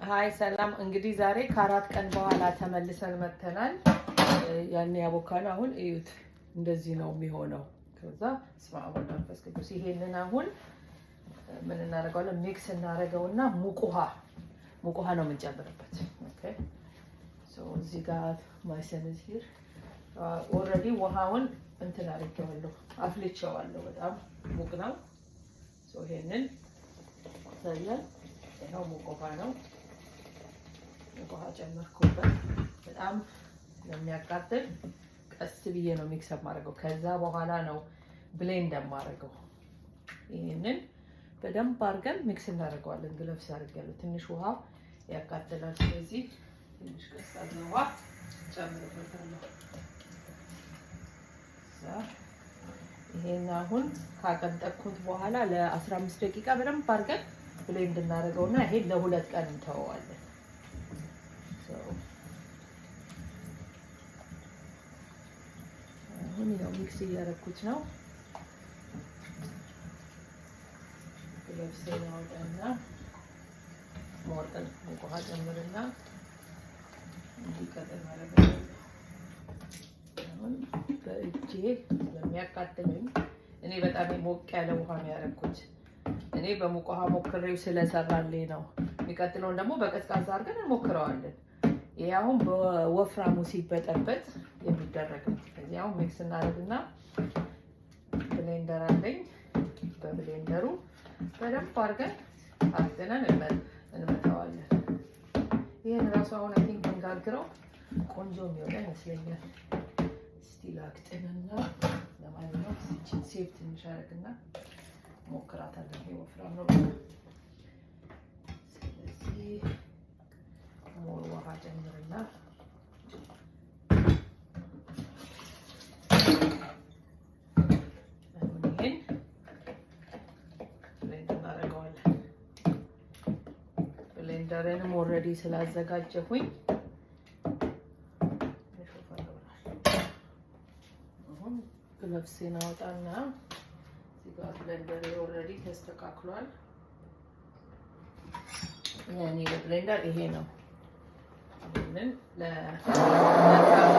ሃይ ሰላም እንግዲህ ዛሬ ከአራት ቀን በኋላ ተመልሰን መተናል። ያኔ ያቦካነው አሁን እዩት እንደዚህ ነው የሚሆነው። ከዛ ስማው ወንፈስ ቅዱስ ይሄንን አሁን ምን እናደርጋለን? ሚክስ እናደርገውና ሙቅ ውሃ ነው የምንጨምርበት። ኦኬ ሶ እዚህ ጋር ማይሰን እዚህ ኦልሬዲ ውሃውን እንትን አድርጌዋለሁ፣ አፍልቼዋለሁ። በጣም ሙቅ ነው። ሶ ይሄንን ታያል ነው ሙቅ ውሃ ነው። ውሃ ጨመርኩበት። በጣም ለሚያቃጥል ቀስ ብዬ ነው ሚክስ ማድረገው። ከዛ በኋላ ነው ብሌንድ ማድረገው። ይሄንን በደንብ አድርገን ሚክስ እናደርገዋለን። ግለፍስ አድርጌያለሁ። ትንሽ ውሃ ያቃጥላል። ስለዚህ ትንሽ ቀዝቃዛ ውሃ ጨምርበታለሁ። ይሄን አሁን ካቀጠቅኩት በኋላ ለ15 ደቂቃ በደንብ አድርገን ብሌንድ እናደርገውና ይሄ ለሁለት ቀን እንተወዋለን። አሁን ያው ሚክስ እያደረኩት ነው። ግለፍስ ያወጣና ሞርጠን ውሃ ጨምርና እንዲቀጥል ማለት ነው። አሁን በእጄ ስለሚያቃጥለኝ እኔ በጣም ሞቅ ያለ ውሃ ነው ያደረኩት። እኔ በሙቅ ውሃ ሞክሬው ስለሰራልኝ ነው። የሚቀጥለውን ደግሞ በቀዝቃዛ አድርገን እንሞክረዋለን። ይሄ አሁን በወፍራሙ ሲበጠበጥ የሚደረግ ነው። ስለዚህ አሁን ሚክስ እናደርግና ብሌንደር አለኝ። በብሌንደሩ በደንብ አድርገን አጥነን እንመታዋለን። ይሄን ራሱ አሁን አይ ቲንክ እንጋግረው ቆንጆ የሚሆን ይመስለኛል። እስቲ ላክጥንና ለማንኛውም እቺን ሴቭ ትንሽ አደርግና ሞክራታለሁ። ይሄ ወፍራም ነው። ስለዚህ ሞር ውሃ ጨምርና ይሄን ብሌንድ እናደርገዋለን። ብሌንደርንም ኦልሬዲ ስላዘጋጀሁኝ አሁን ግለፍሴን አወጣና እዚህ ጋር ብሌንደር ኦልሬዲ ተስተካክሏል። ያኔ ብሌንደር ይሄ ነው። ይሄንን ለ15